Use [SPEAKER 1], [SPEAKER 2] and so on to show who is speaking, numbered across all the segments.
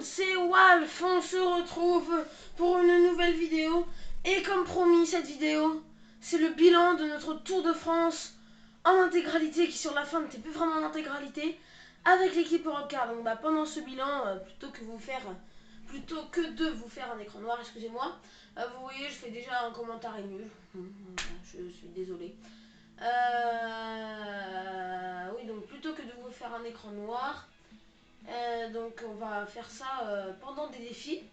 [SPEAKER 1] c'est Walf, on se retrouve pour une nouvelle vidéo. Et comme promis, cette vidéo, c'est le bilan de notre Tour de France en intégralité, qui sur la fin n'était plus vraiment en intégralité, avec l'équipe Europcar. Donc pendant ce bilan, plutôt que de vous faire un écran noir, excusez-moi, vous voyez, je fais déjà un commentaire nul. Je suis désolée. Oui, donc plutôt que de vous faire un écran noir, donc on va faire ça pendant des défis.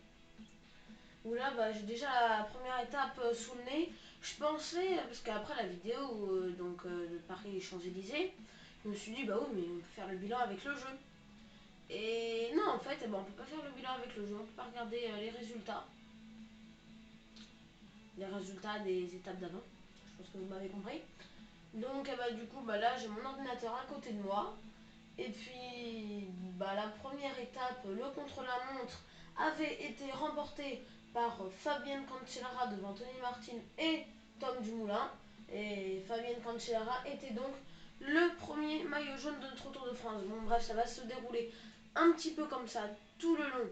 [SPEAKER 1] Où là j'ai déjà la première étape sous le nez. Je pensais, parce qu'après la vidéo de Paris-Champs-Élysées, je me suis dit bah oui mais on peut faire le bilan avec le jeu. Et non en fait on peut pas faire le bilan avec le jeu, on peut pas regarder les résultats des étapes d'avant. Je pense que vous m'avez compris. Donc du coup là j'ai mon ordinateur à côté de moi. Et puis, la première étape, le contre-la-montre, avait été remportée par Fabienne Cancellara devant Tony Martin et Tom Dumoulin. Et Fabienne Cancellara était donc le premier maillot jaune de notre Tour de France. Bon, bref, ça va se dérouler un petit peu comme ça tout le long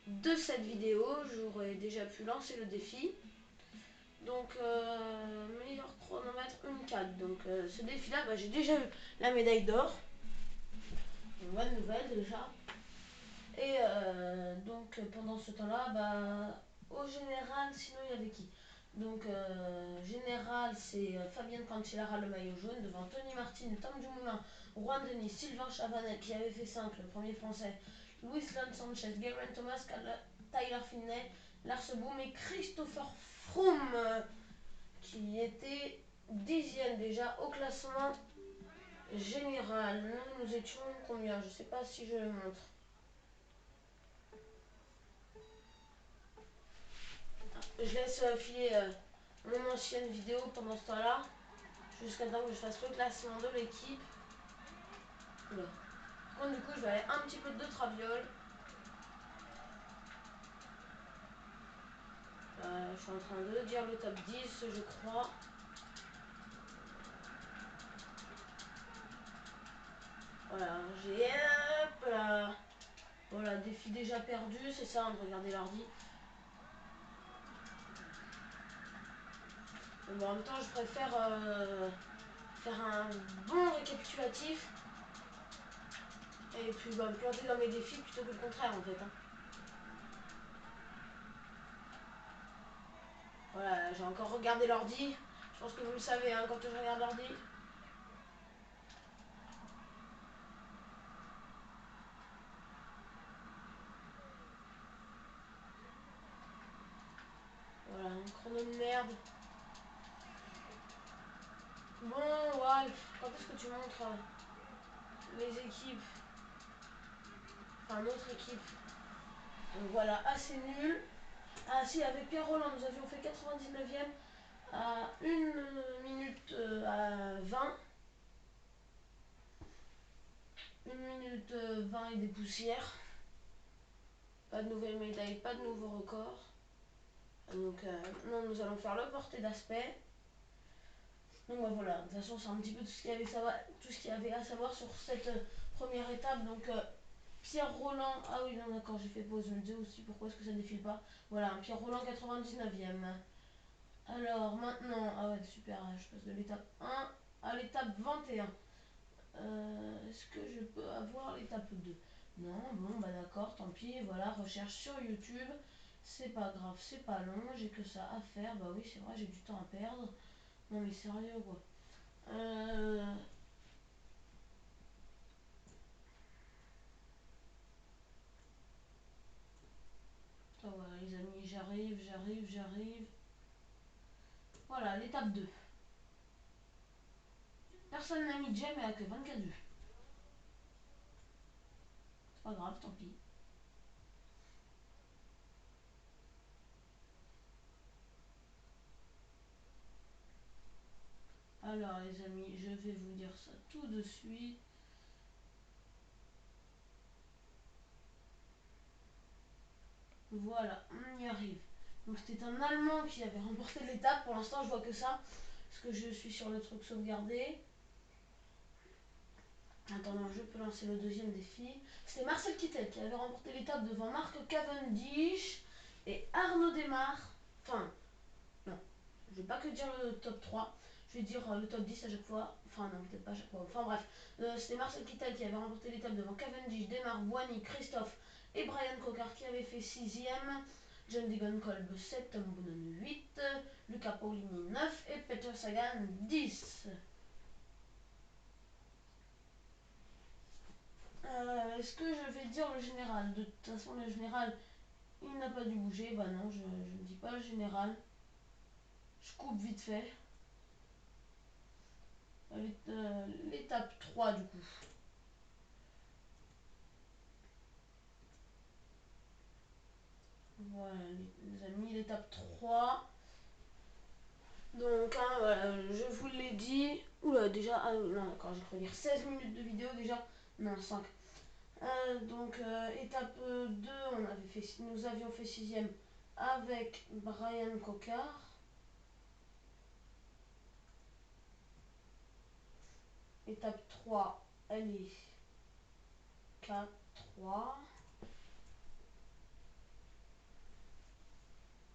[SPEAKER 1] de cette vidéo. J'aurais déjà pu lancer le défi. Donc, meilleur chronomètre 1.4. Donc, ce défi-là, j'ai déjà eu la médaille d'or. Une bonne nouvelle déjà. Et donc pendant ce temps-là, au général, sinon il y avait qui? Donc général, c'est Fabienne Cancellara le maillot jaune devant Tony Martin, Tom Dumoulin, Juan Denis, Sylvain Chavanel qui avait fait 5, le premier français, Luis Lance Sanchez, Geraint Thomas, Tyler Finney, Lars Boom et Christopher Froome qui était 10e déjà au classement général. Nous étions combien? Je sais pas si je le montre. Je laisse filer mon ancienne vidéo pendant ce temps-là, jusqu'à temps que je fasse le classement de l'équipe. Par contre, du coup, je vais aller un petit peu de traviole. Je suis en train de dire le top 10, je crois. Voilà, j'ai... Hop là. Voilà, défi déjà perdu, c'est ça, de regarder l'ordi. En même temps, je préfère faire un bon récapitulatif et puis me planter dans mes défis plutôt que le contraire en fait. Voilà, j'ai encore regardé l'ordi. Je pense que vous le savez quand je regarde l'ordi. Voilà, un chrono de merde. Bon, ouais, quand est-ce que tu montres les équipes? Enfin, notre équipe. Donc voilà, assez nul. Ah si, avec Pierre Roland, nous avions fait 99e à 1 minute à 20. 1 minute 20 et des poussières. Pas de nouvelle médaille, pas de nouveau record. Donc non, nous allons faire le porté d'aspect. Donc voilà, de toute façon c'est un petit peu tout ce qu'il y avait à savoir sur cette première étape. Donc Pierre Roland, ah oui non d'accord, j'ai fait pause, je me disais aussi pourquoi est-ce que ça défile pas. Voilà, Pierre Roland 99e. Alors maintenant, ah ouais super, je passe de l'étape 1 à l'étape 21. Est-ce que je peux avoir l'étape 2? Non, bon d'accord, tant pis, voilà, recherche sur YouTube. C'est pas grave, c'est pas long, j'ai que ça à faire. Bah oui c'est vrai, j'ai du temps à perdre. Non mais sérieux quoi. Ah voilà les amis, j'arrive. Voilà, l'étape 2. Personne n'a mis de gemme, elle a que 24 vues. C'est pas grave, tant pis. Alors les amis, je vais vous dire ça tout de suite. Voilà, on y arrive. Donc c'était un Allemand qui avait remporté l'étape. Pour l'instant, je vois que ça. Parce que je suis sur le truc sauvegardé. Attends, non, je peux lancer le deuxième défi. C'était Marcel Kittel qui avait remporté l'étape devant Marc Cavendish et Arnaud Desmar. Enfin, non, je vais pas que dire le top 3, je vais dire le top 10 à chaque fois. Enfin, non, peut-être pas à chaque fois. Enfin, bref, c'était Marcel Kittel qui avait remporté l'étape devant Cavendish, Desmar, Boigny, Christophe et Brian Cocard qui avait fait 6ème. John Degenkolb 7, Tom Boonen 8, Luca Paulini 9 et Peter Sagan 10. Est-ce que je vais dire le général? De toute façon, le général, il n'a pas dû bouger. Bah non, je ne dis pas le général. Je coupe vite fait. L'étape 3 du coup. Voilà les amis, l'étape 3. Donc hein, voilà, je vous l'ai dit. Oula déjà, ah non d'accord, j'ai cru dire 16 minutes de vidéo déjà. Non, 5. Donc étape 2, nous avions fait 6ème avec Brian Cocard. Étape 3, elle est 4-3.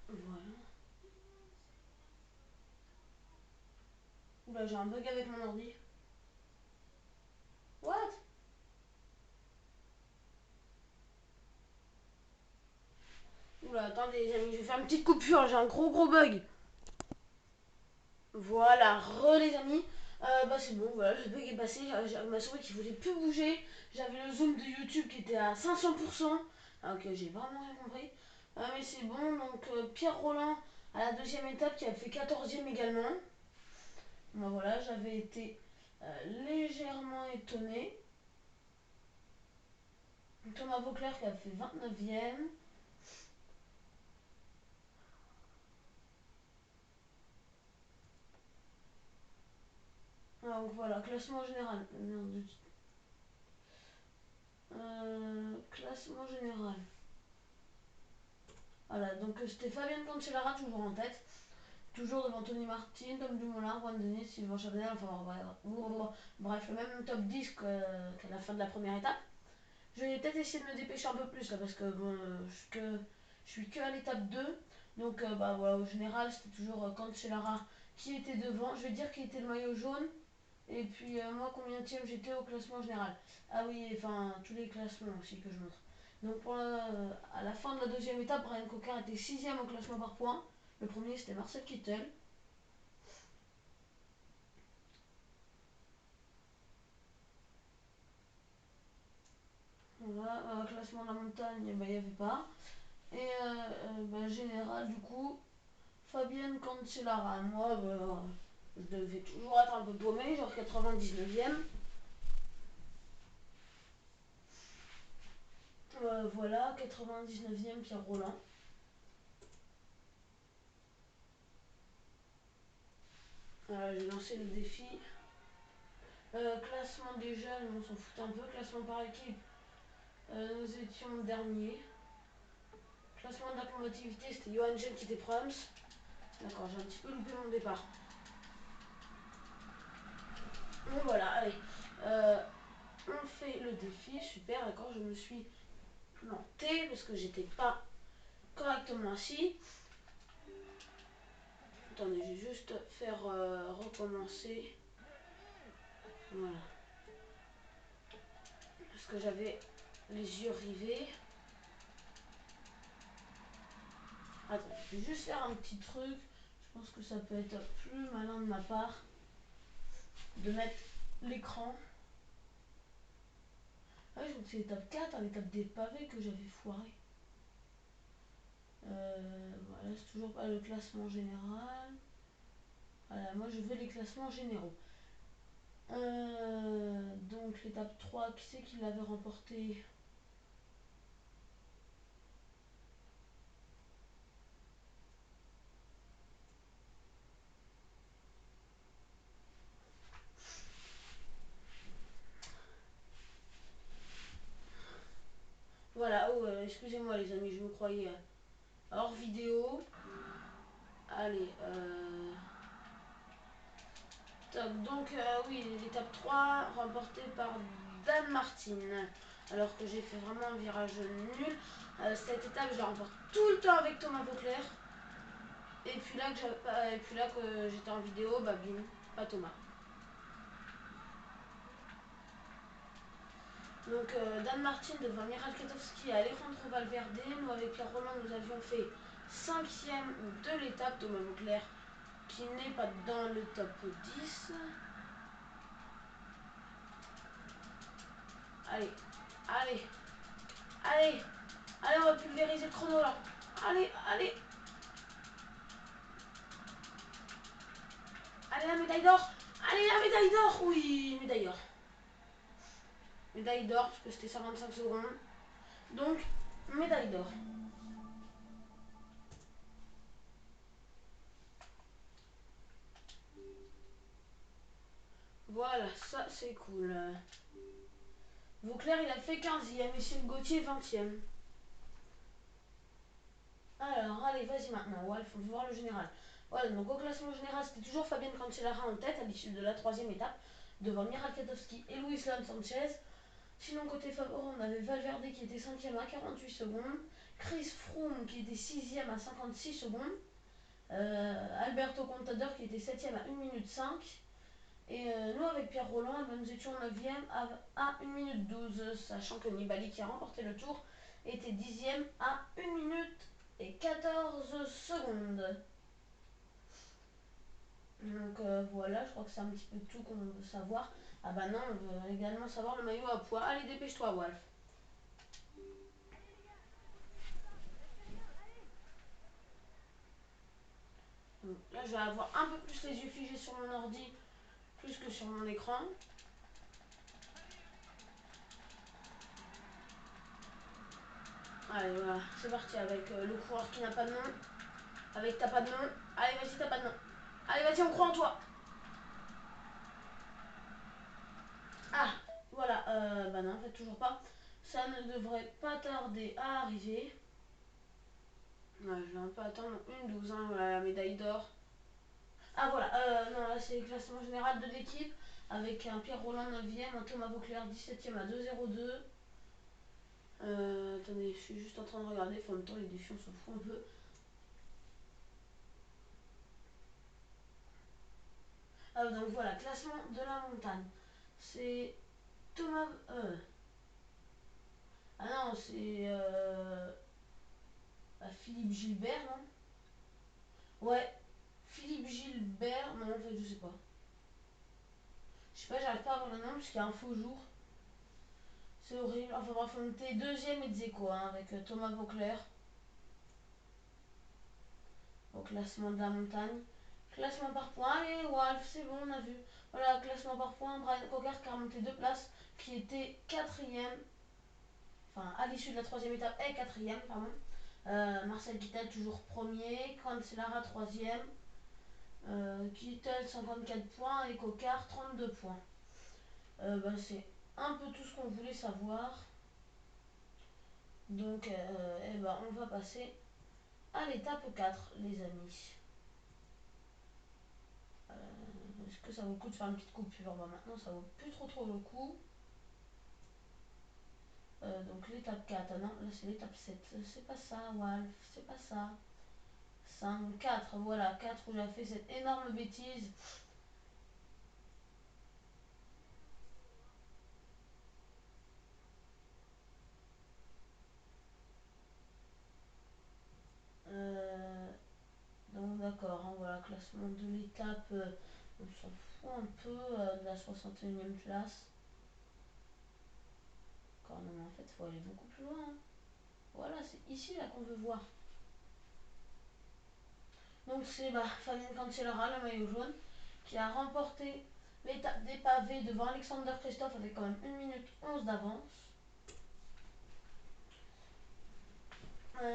[SPEAKER 1] Voilà. Oula, j'ai un bug avec mon ordi. What? Oula, attendez les amis, je vais faire une petite coupure, j'ai un gros bug. Voilà, les amis. Bah c'est bon, voilà, le bug est passé, j'avais ma souris qui voulait plus bouger. J'avais le zoom de YouTube qui était à 500%. Ah, ok, j'ai vraiment rien compris. Mais c'est bon, donc Pierre Roland à la deuxième étape qui a fait 14ème également. Bah, voilà, j'avais été légèrement étonné. Thomas Vauclair qui a fait 29ème. Donc voilà, classement général. Classement général. Voilà, donc c'était Fabienne Cancellara toujours en tête. Toujours devant Tony Martin, Tom Dumoulin, Juan Denis, Sylvain Chavanel, enfin bref, le même top 10 qu'à la fin de la première étape. Je vais peut-être essayer de me dépêcher un peu plus là parce que bon, je suis que à l'étape 2. Donc bah voilà, au général c'était toujours Cancellara qui était devant. Je vais dire qu'il était le maillot jaune. Et puis moi combien j'étais au classement général. Ah oui, enfin tous les classements aussi que je montre. Donc à la fin de la deuxième étape, Brian Cocard était 6ème au classement par points. Le premier c'était Marcel Kittel. Voilà, classement de la montagne, il n'y avait pas. Et bah, général du coup, Fabienne Cancellara. Moi, bah, je devais toujours être un peu paumé, genre 99ème. Voilà, 99ème Pierre Roland. J'ai lancé le défi. Classement des jeunes, on s'en fout un peu. Classement par équipe, nous étions derniers. Classement de la combativité, c'était Johan Jen qui était Proms. D'accord, j'ai un petit peu loupé mon départ. Bon voilà, allez. On fait le défi, super, d'accord, je me suis plantée parce que j'étais pas correctement assis. Attendez, je vais juste faire recommencer. Voilà. Parce que j'avais les yeux rivés. Attends, je vais juste faire un petit truc. Je pense que ça peut être plus malin de ma part de mettre l'écran. Ah oui, je crois que c'est l'étape 4, hein, l'étape des pavés que j'avais foiré. Voilà, c'est toujours pas le classement général. Voilà, moi je veux les classements généraux. Donc l'étape 3, qui c'est qui l'avait remporté? Voilà, oh, excusez-moi les amis, je me croyais hors vidéo. Allez, top. Donc oui, l'étape 3 remportée par Dan Martin. Alors que j'ai fait vraiment un virage nul. Cette étape, je la remporte tout le temps avec Thomas Vauclair. Et puis là que j'étais en vidéo, bah bim, pas Thomas. Donc Dan Martin devant Miral Kwiatkowski et Alejandro Valverde. Nous avec Pierre Roland, nous avions fait 5e de l'étape. Thomas Vauclair qui n'est pas dans le top 10. Allez, allez, allez, allez, on va pulvériser le chrono là. Allez, allez. Allez, la médaille d'or. Allez, la médaille d'or. Oui, médaille d'or. Médaille d'or, parce que c'était 55 secondes. Donc, médaille d'or. Voilà, ça c'est cool. Vauclair, il a fait 15e, Michel Gauthier 20e. Alors, allez, vas-y maintenant. Ouais, il faut voir le général. Voilà, donc au classement général, c'était toujours Fabienne Cancellara en tête à l'issue de la 3e étape, devant Miral Kwiatkowski et Luis Leon Sanchez. Sinon, côté favori, on avait Valverde qui était 5e à 48 secondes, Chris Froome qui était 6e à 56 secondes, Alberto Contador qui était 7e à 1 minute 5. Et nous, avec Pierre Roland, nous étions 9e à 1 minute 12, sachant que Nibali, qui a remporté le tour, était 10e à 1 minute et 14 secondes. Donc voilà, je crois que c'est un petit peu tout qu'on veut savoir. Ah bah non, on veut également savoir le maillot à poids. Allez, dépêche-toi, Wolf. Donc là, je vais avoir un peu plus les yeux figés sur mon ordi, plus que sur mon écran. Allez, voilà, c'est parti avec le coureur qui n'a pas de nom. Avec t'as pas de nom. Allez, vas-y, t'as pas de nom. Allez, vas-y, on croit en toi. Ah, voilà, bah non, en fait, toujours pas. Ça ne devrait pas tarder à arriver. Ouais, je vais un peu attendre une 12, hein, voilà, la médaille d'or. Ah, voilà, non, là, c'est le classement général de l'équipe, avec un Pierre Roland 9e, un Thomas Vauclair 17e à 2,02. Attendez, je suis juste en train de regarder, en même temps, les défis, on s'en fout un peu. Donc voilà, classement de la montagne. C'est Thomas. Ah non, c'est Philippe Gilbert, non? Ouais, Philippe Gilbert. Non, en fait, je sais pas. Je sais pas, j'arrive pas à voir le nom parce qu'il y a un faux jour. C'est horrible. Enfin bref, on était deuxième et quoi, hein, avec Thomas Vauclair au classement de la montagne. Classement par points, allez, Wolf, c'est bon, on a vu. Voilà, classement par points, Brian Cocker qui a remonté 2 places, qui était quatrième, enfin à l'issue de la 3e étape, et quatrième, pardon. Marcel Kittel toujours premier, Cancellara troisième, Kittel 54 points et Cocard 32 points. C'est un peu tout ce qu'on voulait savoir. Donc on va passer à l'étape 4, les amis. Est-ce que ça vaut le coup de faire une petite coupure? Maintenant ça vaut plus trop le coup. Donc l'étape 4, ah non, là c'est l'étape 7. C'est pas ça, Wolf, c'est pas ça. 5, 4, voilà, 4 où j'ai fait cette énorme bêtise. Donc d'accord, hein, voilà, classement de l'étape, on s'en fout un peu de la 61e place. Encore non, mais en fait, il faut aller beaucoup plus loin. Hein. Voilà, c'est ici là qu'on veut voir. Donc c'est Fabienne Cancellara, le maillot jaune, qui a remporté l'étape des pavés devant Alexander Christophe avec quand même 1 minute 11 d'avance.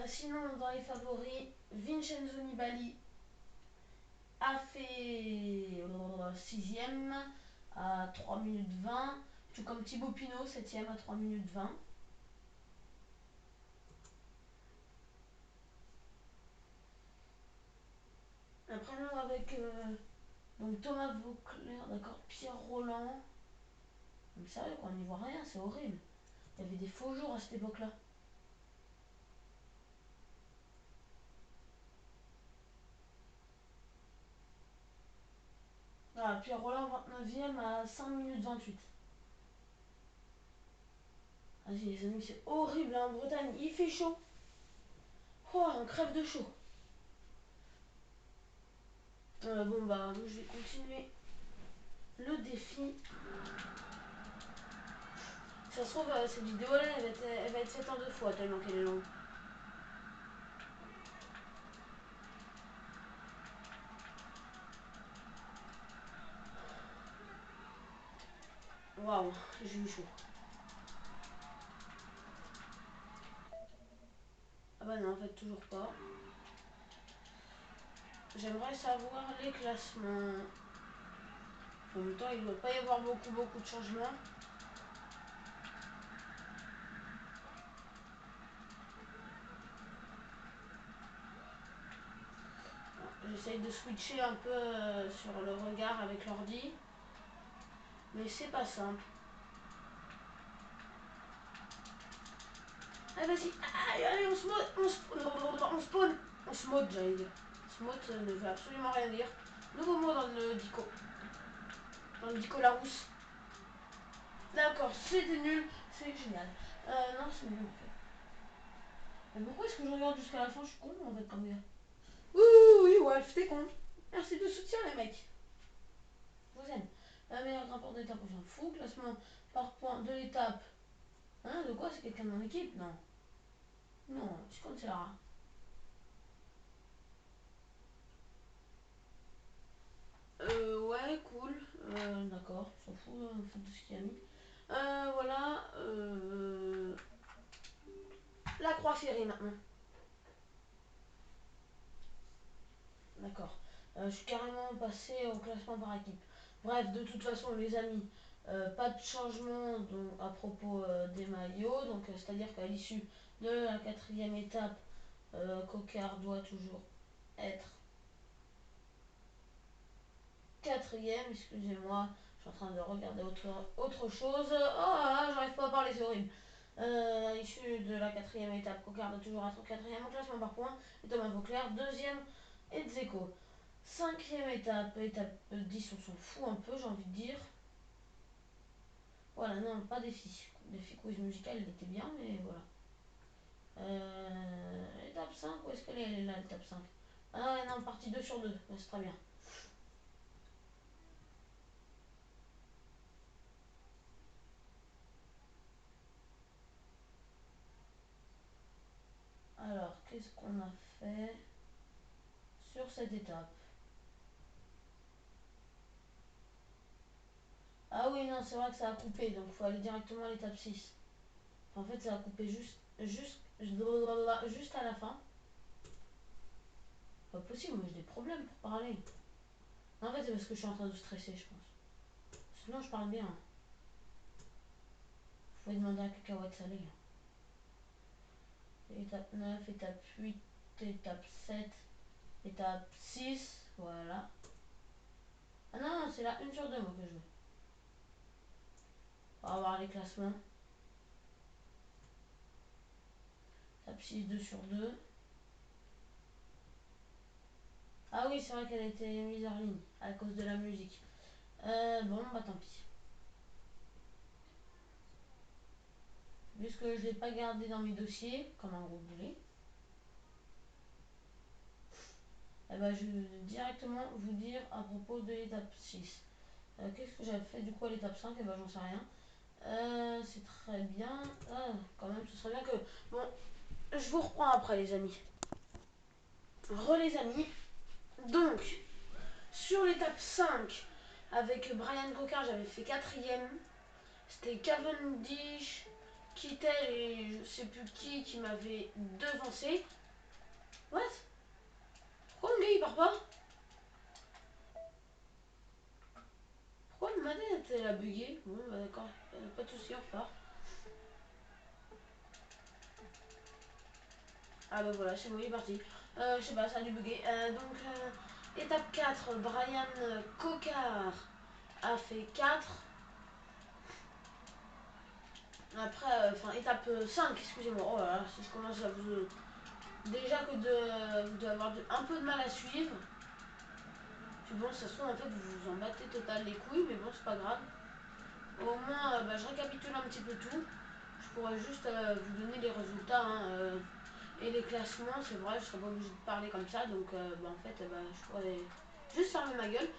[SPEAKER 1] Sinon, dans les favoris, Vincenzo Nibali a fait 6ème à 3 minutes 20, tout comme Thibaut Pinot, 7ème à 3 minutes 20. Après, nous, avec donc Thomas Vauclair, d'accord, Pierre Roland, Mais sérieux, quoi, on n'y voit rien, c'est horrible. Il y avait des faux jours à cette époque-là. Ah, puis Roland 29e à 5 minutes 28. Vas-y les amis, c'est horrible hein, en Bretagne, il fait chaud. Oh, on crève de chaud. Bon bah, je vais continuer le défi. Ça se trouve, cette vidéo-là, elle va être faite en 2 fois, tellement qu'elle est longue. Waouh, j'ai eu chaud. Ah bah non, en fait, toujours pas. J'aimerais savoir les classements. En même temps, il ne doit pas y avoir beaucoup de changements. J'essaye de switcher un peu sur le regard avec l'ordi. Mais c'est pas simple. Allez, vas-y. Allez, on se mode. On spawn. On se mode, j'allais dire. Smot ne veut absolument rien dire. Nouveau mot dans le dico. Dans le dico Larousse. D'accord, c'était nul. C'est génial. Non, c'est nul en fait. Mais pourquoi est-ce que je regarde jusqu'à la fin? Je suis con en fait comme gars. Oui, oui, Wolf, t'es con. Merci de soutien les mecs. Je vous aime. La meilleure rapport d'étape, on s'en fout. Classement par point de l'étape. Hein, de quoi? C'est quelqu'un de mon équipe? Non. Non, je compte c'est Lara. Ouais, cool. D'accord, on s'en fout de ce qu'il a mis. Voilà. La croix ferrée maintenant. D'accord. Je suis carrément passé au classement par équipe. Bref, de toute façon, les amis, pas de changement donc, à propos des maillots. Donc, c'est-à-dire qu'à l'issue de la 4e étape, Cocard doit toujours être 4e. Excusez-moi, je suis en train de regarder autre chose. Oh là là, j'arrive pas à parler, c'est horrible. À l'issue de la 4e étape, Cocard doit toujours être 4e au classement par points. Et Thomas Vauclair, 2e et Dzeko. 5e étape, étape 10, on s'en fout un peu, j'ai envie de dire. Voilà, non, pas défi. Défi quiz musical, il était bien, mais voilà. Étape 5, où est-ce qu'elle est? Elle est là, l'étape 5. Ah ouais, non, partie 2 sur 2, c'est très bien. Alors, qu'est-ce qu'on a fait sur cette étape? Ah oui, non, c'est vrai que ça a coupé, donc il faut aller directement à l'étape 6. En fait, ça a coupé juste à la fin. Pas possible, moi j'ai des problèmes pour parler. En fait, c'est parce que je suis en train de stresser, je pense. Sinon, je parle bien. Faut demander à Cacahuète Salée. Étape 9, étape 8, étape 7, étape 6. Voilà. Ah non, non, c'est la 1 sur 2 moi que je veux. On va voir les classements. Étape 6, 2 sur 2. Ah oui, c'est vrai qu'elle a été mise en ligne à cause de la musique. Bon, bah tant pis. Puisque je ne l'ai pas gardé dans mes dossiers, comme un gros boulet, eh ben, je vais directement vous dire à propos de l'étape 6. Qu'est-ce que j'avais fait du coup à l'étape 5? Eh ben, j'en sais rien. C'est très bien. Ah, quand même, ce serait bien que... Bon, je vous reprends après, les amis. Les amis. Donc, sur l'étape 5, avec Brian Cocard, j'avais fait 4e. C'était Cavendish, Kittel et je sais plus qui m'avait devancé. What? Pourquoi le gars il part pas? Pourquoi le manette elle a bugué? Bon bah d'accord, pas de soucis, on repart. Ah bah voilà, c'est bon, il est parti. Je sais pas, ça a dû bugger. Étape 4, Brian Cocard a fait 4. Après, enfin, étape 5, excusez-moi. Oh là là, si je commence à vous. Déjà que vous devez avoir un peu de mal à suivre. Puis bon, ça se trouve, en fait, vous vous en battez total les couilles, mais bon, c'est pas grave. Au moins, je récapitule un petit peu tout. Je pourrais juste vous donner les résultats et les classements. C'est vrai, je serais pas obligée de parler comme ça. Donc, en fait, je pourrais juste fermer ma gueule.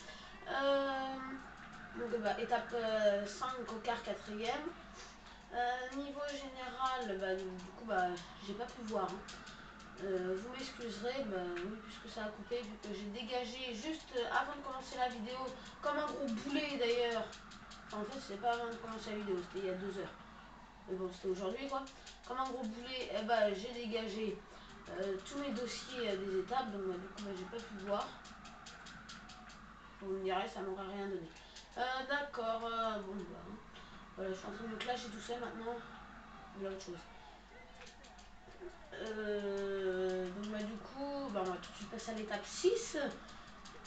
[SPEAKER 1] Donc, étape 5, Cocard 4ème. Niveau général, du coup, j'ai pas pu voir. Vous m'excuserez, oui, puisque ça a coupé, vu que j'ai dégagé juste avant de commencer la vidéo, comme un gros boulet d'ailleurs. Enfin, en fait, c'était pas avant de commencer la vidéo, c'était il y a 2 heures. Mais bon, c'était aujourd'hui quoi. Comme un gros boulet, j'ai dégagé tous mes dossiers des étapes, donc du coup, j'ai pas pu voir. Vous me direz, ça m'aurait rien donné. D'accord, voilà, je suis en train de me clasher tout seul maintenant. Voilà autre chose. Donc du coup, on va tout de suite passer à l'étape 6.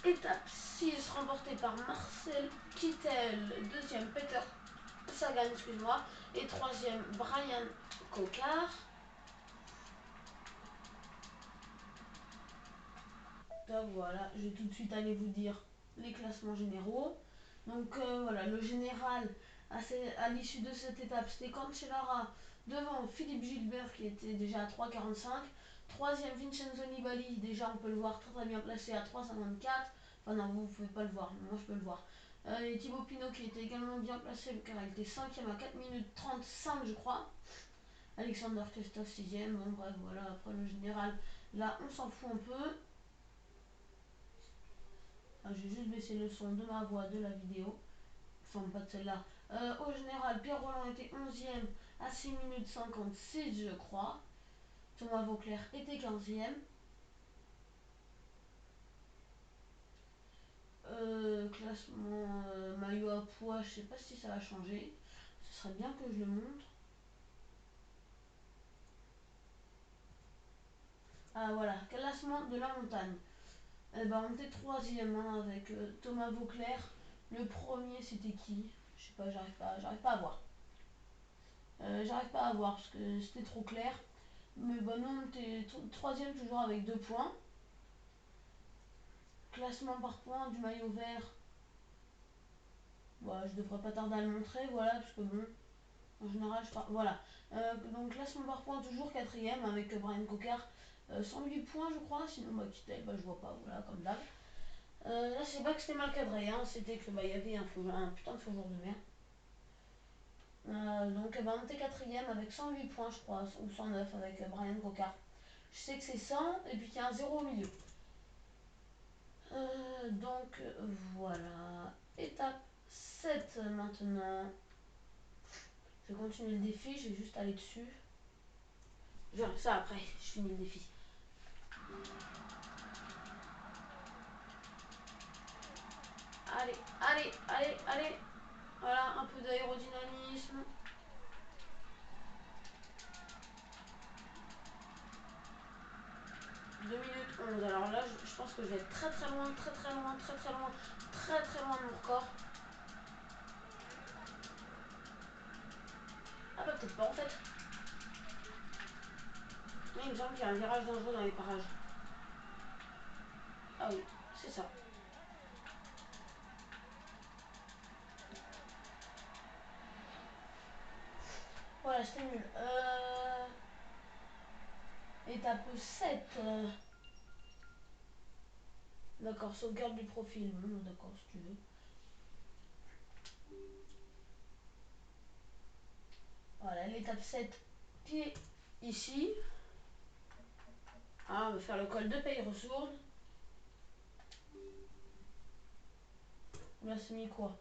[SPEAKER 1] Étape 6 remportée par Marcel Kittel, deuxième Peter Sagan, excuse-moi, et troisième Brian Cocard. Donc voilà, je vais tout de suite aller vous dire les classements généraux. Donc voilà, le général à l'issue de cette étape, c'était Cancellara devant Philippe Gilbert qui était déjà à 3,45. Troisième Vincenzo Nibali, déjà on peut le voir très bien placé à 3,54. Enfin non, vous ne pouvez pas le voir, moi je peux le voir. Et Thibaut Pinot qui était également bien placé car il était 5ème à 4 minutes 35 je crois. Alexander Christophe 6ème, bon bref voilà, après le général, là on s'en fout un peu. Je vais juste baisser le son de ma voix de la vidéo. Enfin, pas de celle-là. Au général, Pierre Roland était 11ème à 6 minutes 56, je crois. Thomas Vauclair était 15ème. Classement maillot à poids, je sais pas si ça va changer. Ce serait bien que je le montre. Ah voilà, classement de la montagne. On était 3ème avec Thomas Vauclair. Le premier, c'était qui? Je sais pas, j'arrive pas à voir. J'arrive pas à voir parce que c'était trop clair. Mais non, on était troisième toujours avec 2 points. Classement par points du maillot vert. Je devrais pas tarder à le montrer, voilà, parce que bon, en général, voilà. Donc classement par points toujours 4ème avec Brian Cocard. 108 points, je crois. Sinon, Kittel, je vois pas, voilà, comme d'hab. Là, c'est pas que c'était mal cadré, c'était que il y avait un putain de faux jour de merde. Donc on était 4ème avec 108 points, je crois, ou 109 avec Brian Cocard. Je sais que c'est 100 et puis qu'il y a un 0 au milieu. Donc voilà. Étape 7 maintenant. Je vais continuer le défi, je vais juste aller dessus. Je verrai ça après, je finis le défi. Allez, allez, allez, allez. Voilà, un peu d'aérodynamisme. Deux minutes 11. Alors là, je pense que je vais être très très loin, très très loin, très très loin, très très loin de mon record. Ah peut-être pas en fait. Mais il me semble qu'il y a un virage dangereux dans les parages. Ah oui, c'est ça. Voilà, c'était nul. Étape 7. D'accord, sauvegarde du profil. Bon, d'accord, si tu veux. Voilà, l'étape 7 qui est ici. On va faire le col de Peyrossourde. Là, c'est mis quoi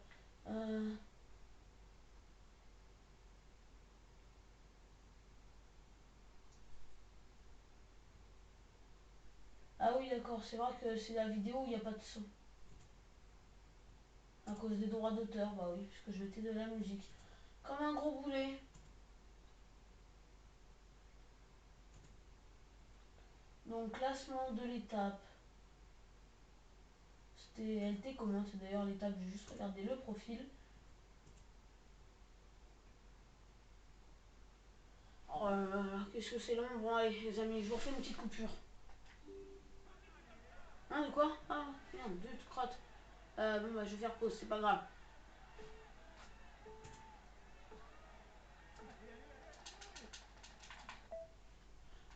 [SPEAKER 1] Ah oui, d'accord, c'est vrai que c'est la vidéo où il n'y a pas de son. À cause des droits d'auteur, bah oui, puisque je mettais de la musique. Comme un gros boulet. Donc, classement de l'étape. Elle était comment? C'est d'ailleurs l'étape, j'ai juste regardé le profil. Oh là là, qu'est-ce que c'est long. Bon, allez, les amis, je vous refais une petite coupure. Hein, de quoi? Ah, merde, deux crottes. Bon, bah, je vais faire pause, c'est pas grave.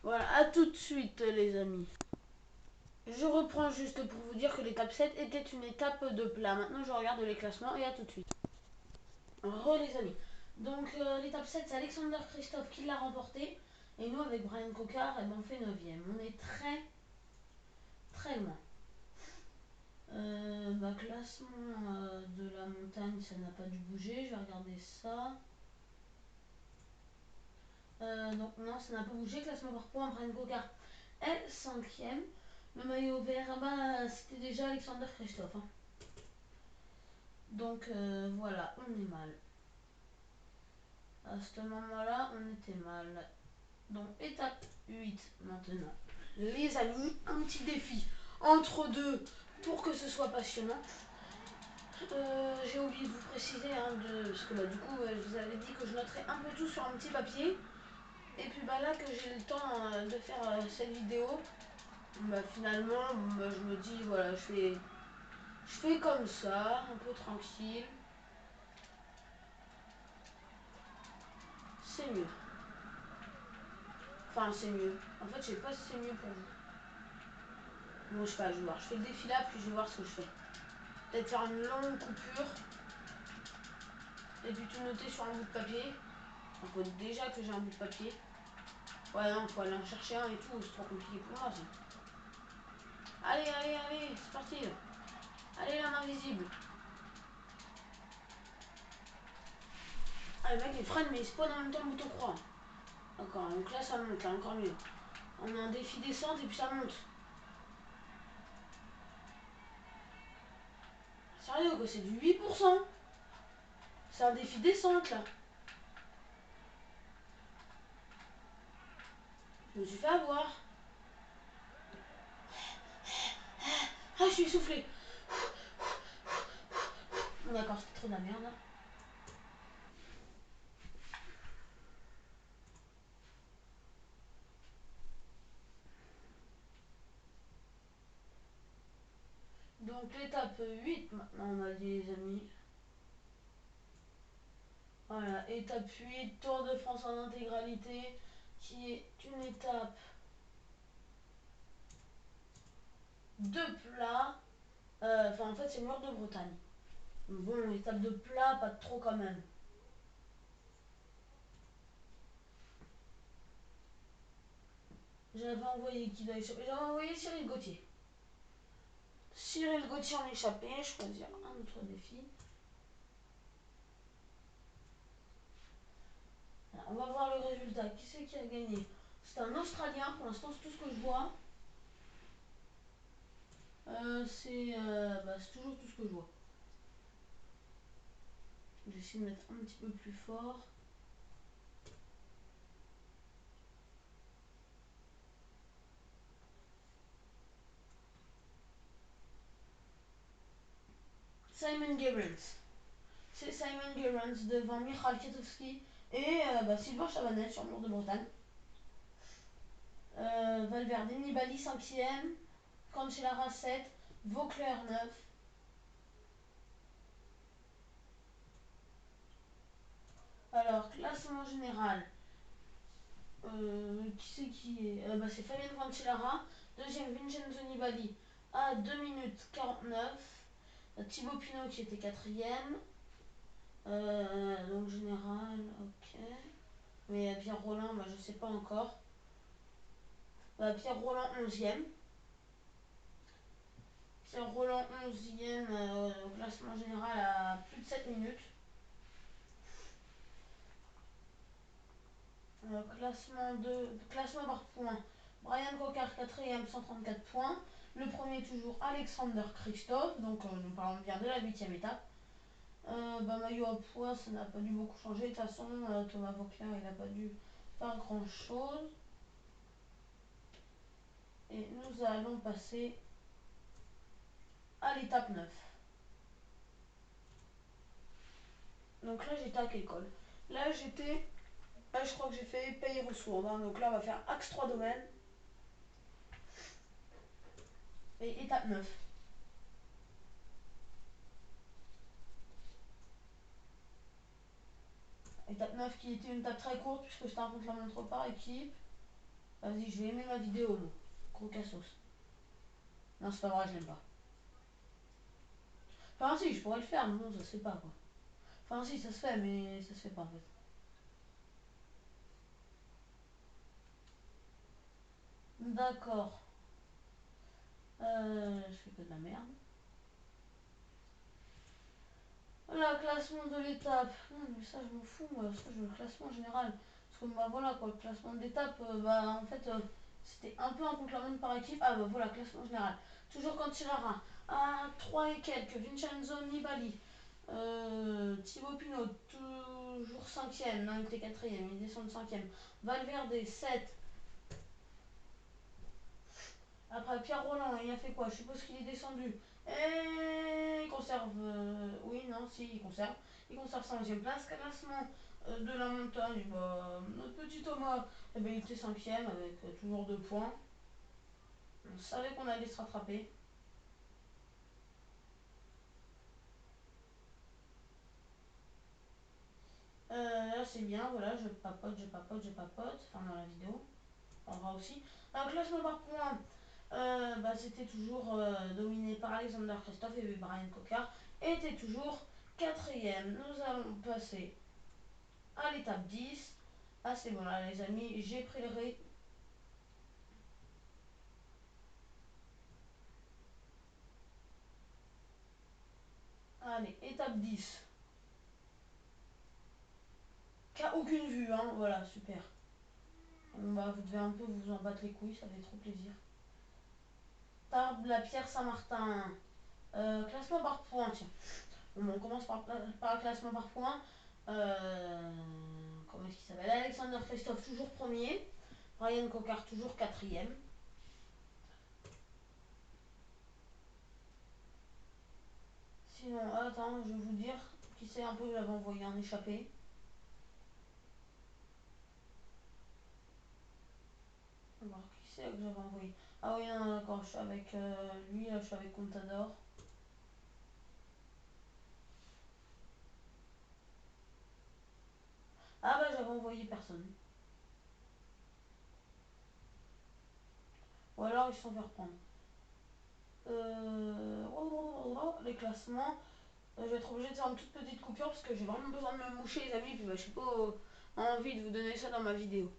[SPEAKER 1] Voilà, à tout de suite, les amis. Je reprends juste pour vous dire que l'étape 7 était une étape de plat. Maintenant, je regarde les classements et à tout de suite. Les amis. Donc, l'étape 7, c'est Alexander Christophe qui l'a remporté. Et nous, avec Brian Cocard, on fait 9ème. On est très, très loin. Classement de la montagne, ça n'a pas dû bouger. Je vais regarder ça. Donc, non, ça n'a pas bougé. Classement par points, Brian Cocard est 5ème. Le maillot vert, c'était déjà Alexander Christophe. Hein. Donc, voilà, on est mal. À ce moment-là, on était mal. Donc, étape 8 maintenant. Les amis, un petit défi entre deux pour que ce soit passionnant. J'ai oublié de vous préciser, parce que du coup, je vous avais dit que je noterais un peu tout sur un petit papier. Et puis là que j'ai le temps de faire cette vidéo, finalement, je me dis, voilà, je fais comme ça, un peu tranquille. C'est mieux. Enfin, c'est mieux. En fait, je sais pas si c'est mieux pour vous. Bon, je sais pas, je vais voir. Je fais le défi là, puis je vais voir ce que je fais. Peut-être faire une longue coupure. Et puis tout noter sur un bout de papier. Il faut déjà que j'ai un bout de papier. Ouais, non, faut aller en chercher un et tout. C'est trop compliqué pour moi, ça. Allez, allez, allez, c'est parti. Allez, la main visible. Ah, le mec, il freine, mais il spawn en même temps le bouton croix. D'accord, donc là, ça monte, là, encore mieux. On a un défi descente et puis ça monte. Sérieux, quoi, c'est du 8%. C'est un défi descente, là. Je me suis fait avoir. Ah, je suis essoufflé. D'accord, c'était trop de la merde, là. Donc, l'étape 8, maintenant, on a dit, les amis. Voilà, étape 8, Tour de France en intégralité, qui est une étape de plat. En fait, c'est mur de Bretagne. Bon, étape de plat, pas trop quand même. J'avais envoyé qui doit échapper. J'avais envoyé Cyril Gauthier. Cyril Gauthier en échappé. Choisir un autre défi. Alors, on va voir le résultat. Qui c'est qui a gagné? C'est un Australien. Pour l'instant, c'est tout ce que je vois. C'est toujours tout ce que je vois. Je vais essayer de mettre un petit peu plus fort. Simon Gerrans. C'est Simon Gerrans devant Michal Kwiatkowski et Sylvain Chavanel sur le mur de Bretagne. Valverde Nibali 5ème, Cancellara 7, Vauclair 9. Alors, classement général. Qui c'est qui est C'est Fabien Cancellara. Deuxième, Vincenzo Nibali à 2 minutes 49. Thibaut Pinot qui était quatrième. Donc général, ok. Mais Pierre Roland, je sais pas encore. Pierre Roland 11ème. Pierre Roland 11ème au classement général à plus de 7 minutes. Classement par points. Brian Cocard 4ème 134 points. Le premier toujours Alexander Christophe. Donc nous parlons bien de la 8ème étape. Maillot à poids, ça n'a pas dû beaucoup changer. De toute façon, Thomas Vauclair, il n'a pas dû faire grand chose. Et nous allons passer à l'étape 9. Donc là, j'étais à quel col? Là, j'étais Là, je crois que j'ai fait paye ressources. Hein. Donc là, on va faire axe 3 domaines. Et étape 9. Étape 9 qui était une étape très courte puisque c'était un contre-la-montre par équipe. Vas-y, je vais aimer ma vidéo, moi. Gros cassos. Non, c'est pas vrai, je l'aime pas. Enfin, si, je pourrais le faire, mais non, ça se fait pas, quoi. Enfin, si, ça se fait, mais ça se fait pas, en fait. D'accord. Je fais que de la merde. Voilà, classement de l'étape. Non, mais ça, je m'en fous, moi. Ça, je veux le classement général. Parce que, bah voilà, quoi, le classement de l'étape, bah, en fait, c'était un peu un contre-la-montre par équipe. Ah, bah voilà, classement général. Toujours Cancellara. À 3 et quelques. Vincenzo Nibali. Thibaut Pinot, toujours 5ème. Non, il était 4ème. Il descend de 5ème. Valverde, 7. Après, Pierre Roland, il a fait quoi? Je suppose qu'il est descendu. Et il conserve. Oui, non, si, il conserve. Il conserve sa 11e place. Classement de la montagne. Bah, notre petit Thomas, eh ben, il était 5ème avec toujours 2 points. On savait qu'on allait se rattraper. Là, c'est bien. Voilà, je papote, je papote, je papote. Enfin, dans la vidéo. On va aussi. Un classement par points. Bah, c'était toujours dominé par Alexander Christophe et Brian Cocard était toujours 4ème. Nous allons passer à l'étape 10. Ah, c'est bon là, les amis, j'ai pris le rythme. Allez, étape 10. Qui a aucune vue, hein. Voilà, super. Bon, bah, vous devez un peu vous en battre les couilles, ça fait trop plaisir. Tarbes, la Pierre Saint-Martin. Classement par points, tiens. Bon, on commence par le classement par points. Comment est-ce qu'il s'appelle? Alexander Christophe, toujours premier. Brian Cocard, toujours 4ème. Sinon, attends, je vais vous dire qui c'est un peu, j'avais envoyé un échappé. Alors, qui c'est que j'avais envoyé? Ah oui, non, d'accord, je suis avec lui, là, je suis avec Contador. Ah bah, j'avais envoyé personne. Ou alors, ils se sont fait reprendre. Les classements. Je vais être obligée de faire une toute petite coupure parce que j'ai vraiment besoin de me moucher, les amis. Puis bah, je n'ai pas envie de vous donner ça dans ma vidéo.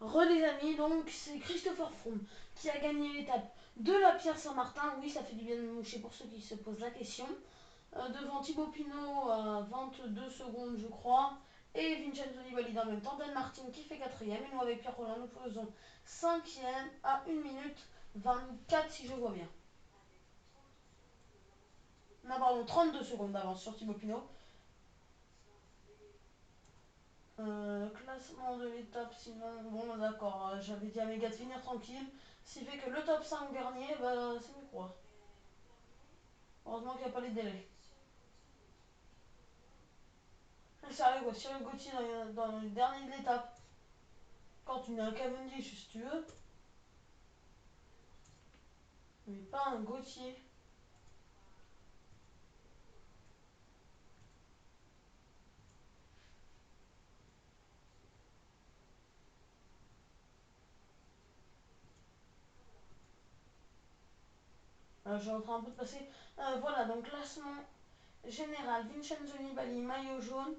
[SPEAKER 1] Les amis, donc c'est Christopher Froome qui a gagné l'étape de la Pierre Saint-Martin. Oui, ça fait du bien de me moucher pour ceux qui se posent la question. Devant Thibaut Pinot à 22 secondes, je crois. Et Vincenzo Nibali dans le même temps. Dan Martin qui fait 4ème. Et nous, avec Pierre Roland, nous faisons 5ème à 1 minute 24 si je vois bien. Non, pardon, 32 secondes d'avance sur Thibaut Pinot. Classement de l'étape, sinon, bon, d'accord, j'avais dit à mes gars de finir tranquille. Ce qui fait que le top 5 dernier, bah, c'est mieux quoi. Heureusement qu'il n'y a pas les délais. Sérieux quoi, Cyril Gauthier dans le dernier de l'étape, quand tu n'as un Cavendish si tu veux, mais pas un Gauthier. Je suis en train un peu de passer. Voilà, donc classement général, Vincenzo Nibali, maillot jaune,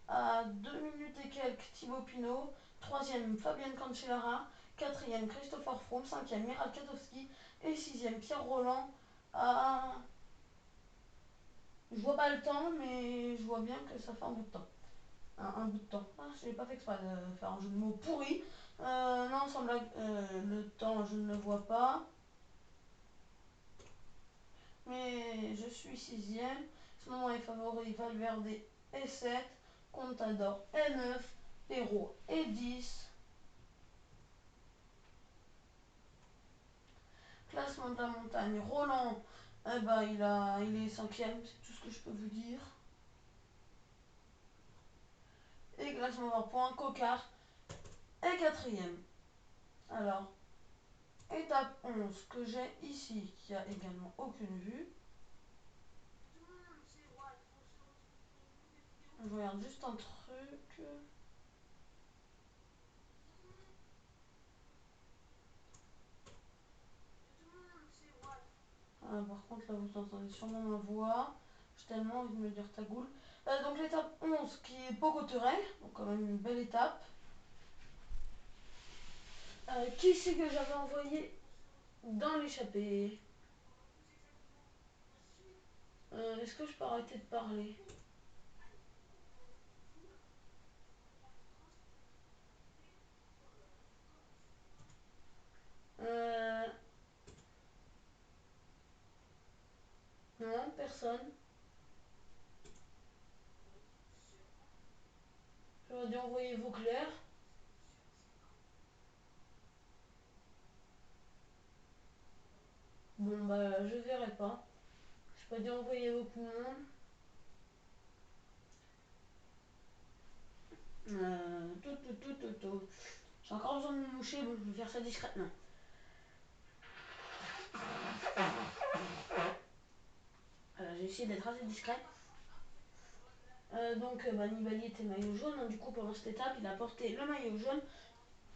[SPEAKER 1] à 2 minutes et quelques Thibaut Pinot, 3ème Fabien Cancellara, 4ème Christopher Froome, 5ème Miral Katowski et 6ème Pierre Roland à... Je vois pas le temps, mais je vois bien que ça fait un bout de temps. Un bout de temps. Ah, je n'ai pas fait exprès de faire un jeu de mots pourri. Non, sans blague, le temps, je ne le vois pas. Mais je suis 6ème. Ce moment est favori, Valverde est 7. Contador est 9. Perrault est 10. Classement de la montagne, Roland, eh ben, il est 5ème, c'est tout ce que je peux vous dire. Et classement par points, Cocard est quatrième. Alors, étape 11 que j'ai ici, qui a également aucune vue. Je regarde juste un truc. Ah, par contre, là, vous entendez sûrement ma voix. J'ai tellement envie de me dire ta goule. Donc, l'étape 11 qui est Pocauterel. Donc, quand même une belle étape. Qui c'est que j'avais envoyé dans l'échappée? Est-ce que je peux arrêter de parler? euh, Non, personne. J'aurais dû envoyer vos clairs. Bon, bah, je verrai pas. Je peux dû envoyer beaucoup de monde. Tout. J'ai encore besoin de me moucher, bon, je vais faire ça discrètement. J'ai essayé d'être assez discrète. Nibali était maillot jaune, hein, du coup pendant cette étape il a porté le maillot jaune.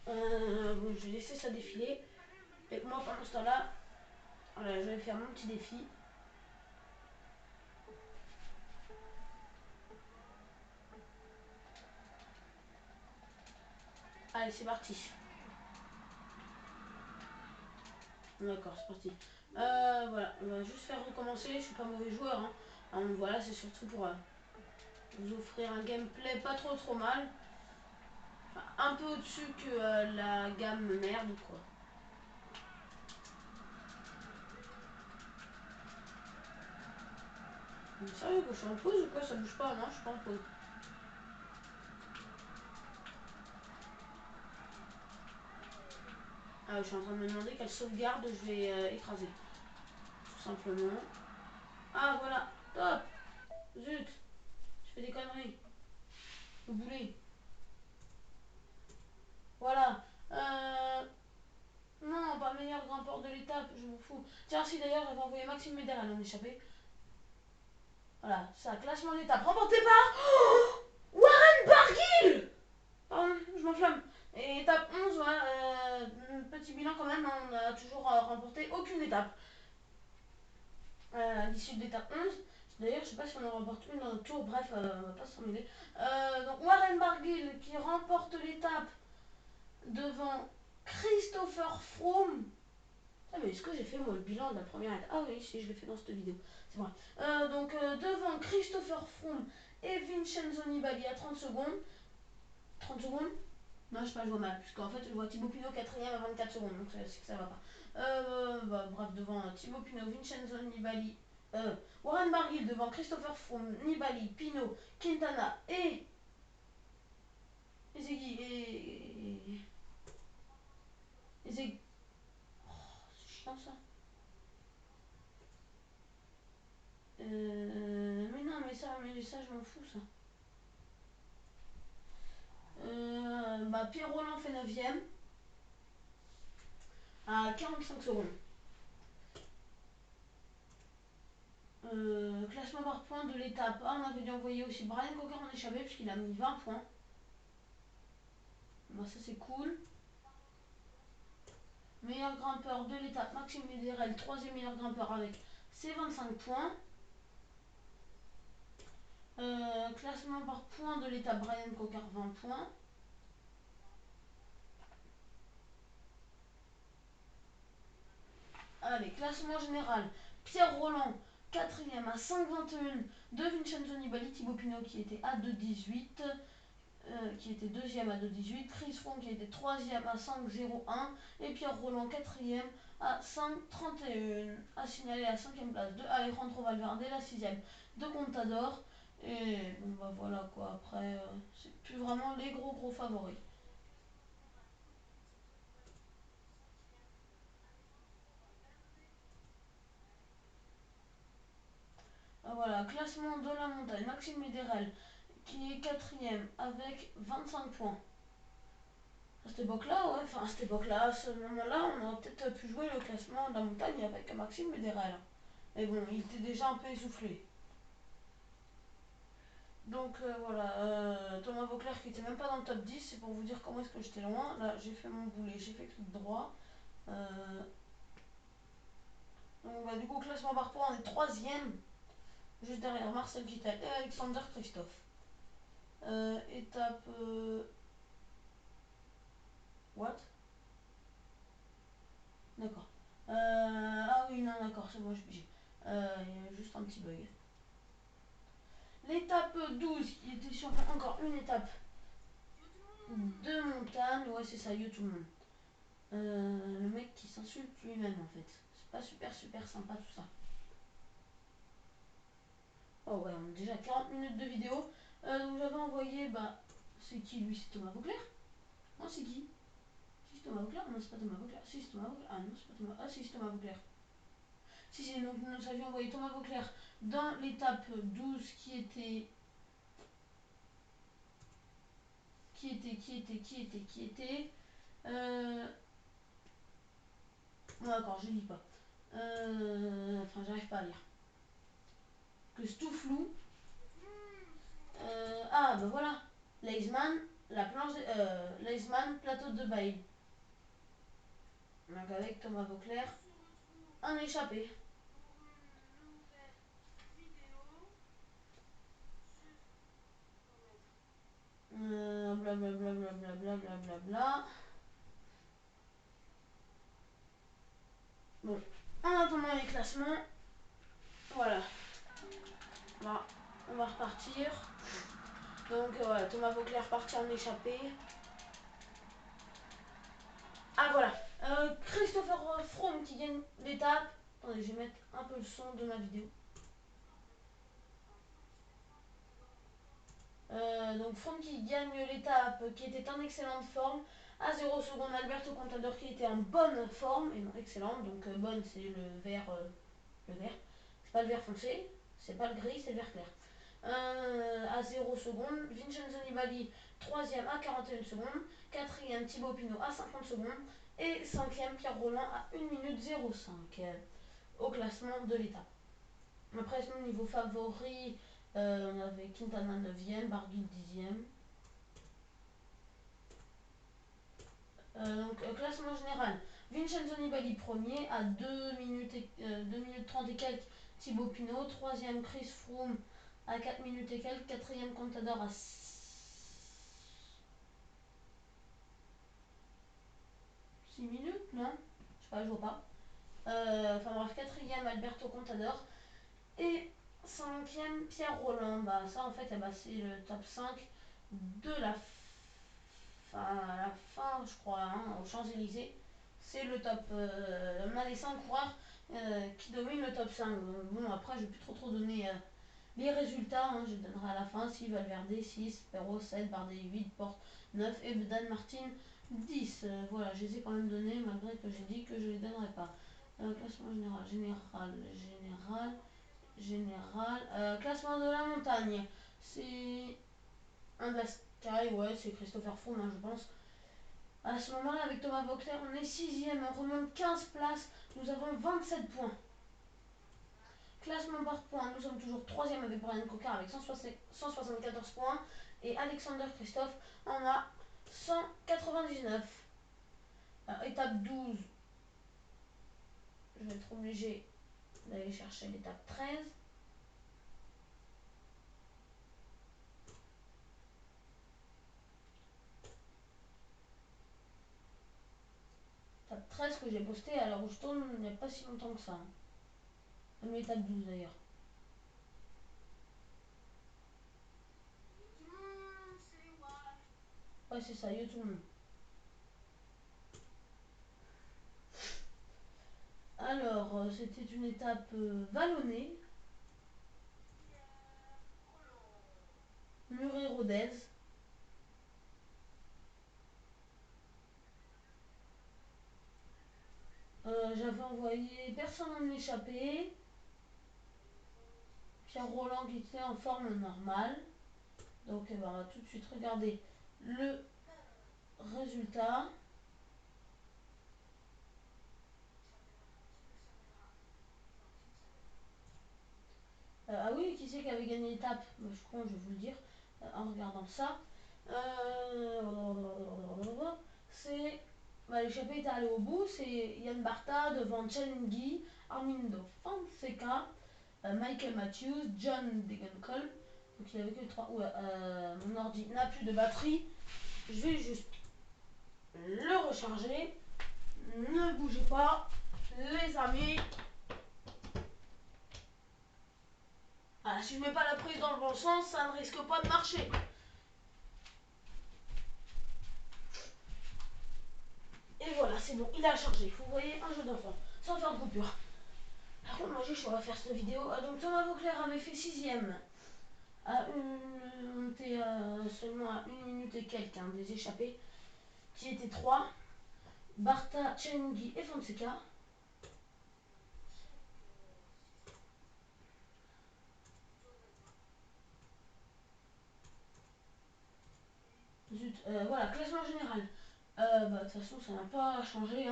[SPEAKER 1] Bon, j'ai laissé ça défiler. Et moi pendant ce temps-là, je vais faire mon petit défi. Allez, c'est parti. D'accord, c'est parti. Voilà, on va juste faire recommencer. Je suis pas mauvais joueur. Hein. Voilà, c'est surtout pour vous offrir un gameplay pas trop mal. Enfin, un peu au-dessus que la gamme merde, quoi. Mais sérieux, quoi, je suis en pause ou quoi? Ça bouge pas? Non, je suis pas en pause. Je suis en train de me demander quelle sauvegarde je vais écraser. Tout simplement. Ah, voilà. Top. Zut. Je fais des conneries. Au boulet. Voilà. Non, pas meilleur grimpeur de l'étape, je m'en fous. Tiens, si d'ailleurs, j'avais envoyé Maxime Médère à l'en échappé. Voilà, ça, classement d'étape remporté par Warren Barguil. Pardon, je m'enflamme. Et étape 11, voilà, petit bilan quand même, on n'a toujours remporté aucune étape. À l'issue de l'étape 11. D'ailleurs, je sais pas si on en remporte une dans notre tour, bref, on va pas s'en mêler. Donc Warren Barguil qui remporte l'étape devant Christopher Froome. Ah, mais est-ce que j'ai fait moi le bilan de la première étape? Ah oui, si, je l'ai fait dans cette vidéo, c'est vrai. Devant Christopher Froome et Vincenzo Nibali à 30 secondes. 30 secondes. Non, je sais pas, je vois mal, puisqu'en fait, je vois Thibaut Pinot 4ème à 24 secondes, donc c'est que ça va pas. Bref, devant Thibaut Pinot, Vincenzo Nibali, Warren Barguil devant Christopher Froome, Nibali, Pinot, Quintana et. Ezegui et. Oh, c'est chiant ça. Mais non, mais ça, je m'en fous ça. Pierre Roland fait 9ème à 45 secondes. Classement par points de l'étape 1, on avait dû envoyer aussi Brian Cocker en échappée puisqu'il a mis 20 points. Ça c'est cool. Meilleur grimpeur de l'étape, Maxime Médérel, troisième meilleur grimpeur avec ses 25 points. Classement par points de l'étape, Brian Cocker 20 points. Allez, classement général, Pierre Roland, quatrième à 5,21 de Vincenzo Nibali, Thibaut Pinot qui était à 2,18. Qui était deuxième à 2,18, Chris Froome qui était troisième à 5,01 et Pierre Roland quatrième à 5,31. À signaler la cinquième place de Alejandro Valverde, la sixième de Contador. Et bon bah voilà quoi, après c'est plus vraiment les gros favoris. Voilà, classement de la montagne, Maxime Médérel qui est quatrième avec 25 points. À cette époque-là, ouais, enfin à cette époque-là, à ce moment-là, on aurait peut-être pu jouer le classement de la montagne avec Maxime Médérel. Mais bon, il était déjà un peu essoufflé. Donc voilà, Thomas Vauclair qui était même pas dans le top 10, c'est pour vous dire comment est-ce que j'étais loin. Là, j'ai fait mon boulet, j'ai fait tout droit. Donc bah, du coup, classement par points, on est troisième, juste derrière Marcel Kittel et Alexander Christophe. Étape... What? D'accord. Ah oui, non, d'accord, c'est moi, je pige. Il y a juste un petit bug. L'étape 12, qui était sur encore une étape de montagne. Ouais, c'est ça, yo tout le monde. Le mec qui s'insulte lui-même, en fait. C'est pas super, super sympa tout ça. Oh ouais, on a déjà 40 minutes de vidéo. Donc j'avais envoyé, bah, c'est qui lui? C'est Thomas Vauclair? Non, c'est qui? Si, c'est Thomas Vauclair? Non, c'est pas Thomas Vauclair. Si, c'est Thomas Vauclair. Ah non, c'est pas Thomas. Ah si, c'est Thomas Vauclair. Si, si, donc nous avions envoyé Thomas Vauclair dans l'étape 12 qui était. Bon, d'accord, je lis pas. Enfin, j'arrive pas à lire. Que c'est tout flou. Ah, bah voilà. Leisman, la planche. Leisman, plateau de Bail. Donc avec Thomas Vauclair, un échappé. Blablabla. Bla, bla, bla, bla, bla, bla. Bon, en attendant les classements, voilà. Là, on va repartir. Donc voilà, Thomas Vauclair parti en échappée. Ah voilà, Christopher Froome qui gagne l'étape. Attendez, je vais mettre un peu le son de ma vidéo. Donc Froome qui gagne l'étape, qui était en excellente forme. À 0 secondes, Alberto Contador qui était en bonne forme, et non excellente, donc bonne c'est le vert, le vert. C'est pas le vert foncé, c'est pas le gris, c'est le vert clair. À 0 secondes, Vincenzo Nibali 3ème à 41 secondes, 4ème Thibaut Pinot à 50 secondes, et 5ème Pierre Roland à 1 minute 05 au classement de l'étape. Après, sinon, niveau favori, on avait Quintana 9ème, Barguil 10ème. Donc, classement général, Vincenzo Nibali premier à 2 minutes, 2 minutes 30 et quelques, Thibaut Pinot, 3ème Chris Froome à 4 minutes et quelques, 4ème Contador à 6 minutes, non? Je sais pas, je vois pas. Enfin bref, 4ème Alberto Contador et 5ème Pierre Roland. Bah ça en fait, eh bah, c'est le top 5 de la fin je crois, hein, aux Champs-Élysées. C'est le top. On a les 5 coureurs qui dominent le top 5. Bon, après, je vais plus trop donner les résultats. Hein, je les donnerai à la fin. Si Valverde 6, Perrault 7, Bardet 8, Porte 9 et Dan Martin 10. Voilà, je les ai quand même donnés malgré que j'ai dit que je les donnerais pas. Classement général. Classement de la montagne. C'est un Sky, ouais, c'est Christopher Froome, hein, je pense. À ce moment-là, avec Thomas Vauclair, on est 6ème, on remonte 15 places, nous avons 27 points. Classement par points, nous sommes toujours 3ème avec Brian Cocard avec 174 points. Et Alexander Christophe en a 199. Étape 12, je vais être obligé d'aller chercher l'étape 13. Étape 13 que j'ai posté à l'heure où je tourne il n'y a pas si longtemps que ça. Hein. Même l'étape 12 d'ailleurs. Ouais, c'est ça, yo tout le monde. Alors, c'était une étape vallonnée. Muret-Rodez. J'avais envoyé personne en échappée. Pierre Roland qui était en forme normale. Donc on va tout de suite regarder le résultat. Ah oui, qui c'est qui avait gagné l'étape? Je crois, je vais vous le dire en regardant ça. C'est l'échappée est allée au bout. C'est Yann Barta devant Chen Guy, Armindo Fonseca, Michael Matthews, John Degenkolb. Donc il avait que 3. Ouais, mon ordi n'a plus de batterie. Je vais juste le recharger. Ne bougez pas, les amis. Ah, si je mets pas la prise dans le bon sens, ça ne risque pas de marcher. Et voilà, c'est bon, il a chargé. Vous voyez, un jeu d'enfant, sans faire de coupure. Par contre, moi, je vais faire cette vidéo. Donc, Thomas Vauclair avait fait 6ème. On était seulement à 1 minute et quelques des échappés, qui étaient 3. Barta, Chengi et Fonseca. Zut, voilà, classement général. De toute façon, ça n'a pas changé.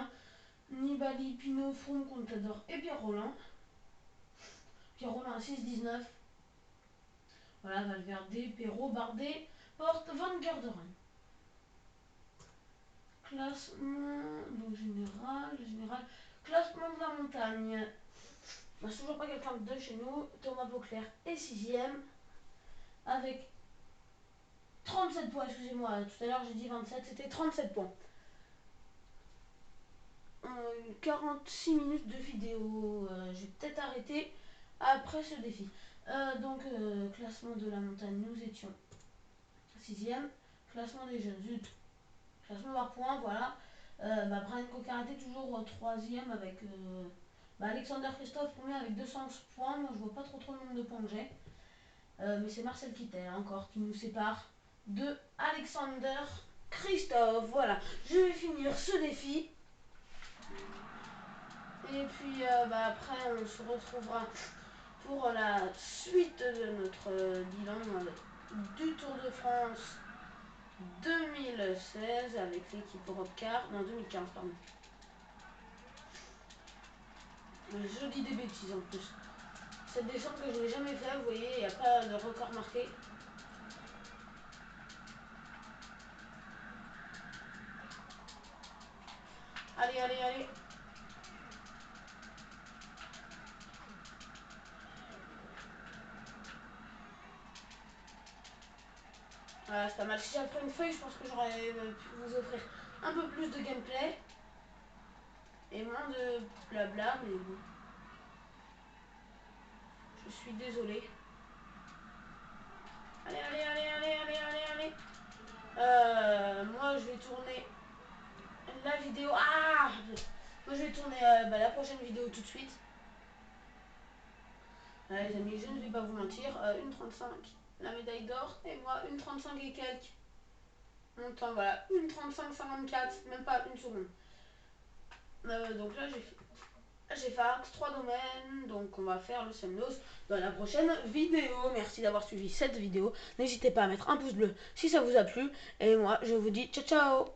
[SPEAKER 1] Nibali, Pinot, Froome, Contador et Pierre Roland. Pierre Roland à 6,19. Voilà, Valverde, Perrault, Bardet, Porte, Van Garderen. Classement donc général. Classement de la montagne. On n'a toujours pas quelqu'un de chez nous. Thomas Vauclair est 6ème avec 37 points. Excusez-moi, tout à l'heure j'ai dit 27, c'était 37 points. 46 minutes de vidéo. Je vais peut-être arrêter après ce défi. Classement de la montagne, nous étions 6ème. Classement des jeunes, zut. Classement par points, voilà. Brian Cocarate toujours 3ème avec Alexander Christophe premier avec 211 points. Moi je vois pas trop le nombre de points que j'ai. Mais c'est Marcel Kittel encore qui nous sépare de Alexander Christophe. Voilà, je vais finir ce défi. Et puis après on se retrouvera pour la suite de notre bilan du Tour de France 2016 avec l'équipe Europcar. Non, 2015, pardon. Je dis des bêtises en plus. Cette descente que je n'ai jamais fait, vous voyez, il n'y a pas de record marqué. Allez, allez, allez. Voilà, c'est pas mal. Si j'avais pris une feuille, je pense que j'aurais pu vous offrir un peu plus de gameplay et moins de blabla, mais bon. Je suis désolée. Allez, allez, allez, allez, allez, allez, allez. Moi, je vais tourner la vidéo. Ah! Moi, je vais tourner la prochaine vidéo tout de suite. Les amis, je ne vais pas vous mentir. 1,35 la médaille d'or et moi 1,35 et quelques. Mon temps, voilà. 1,35,54, même pas une seconde. Donc là, j'ai fait Arcs 3 domaines, donc on va faire le Semnos dans la prochaine vidéo. Merci d'avoir suivi cette vidéo. N'hésitez pas à mettre un pouce bleu si ça vous a plu. Et moi, je vous dis ciao ciao.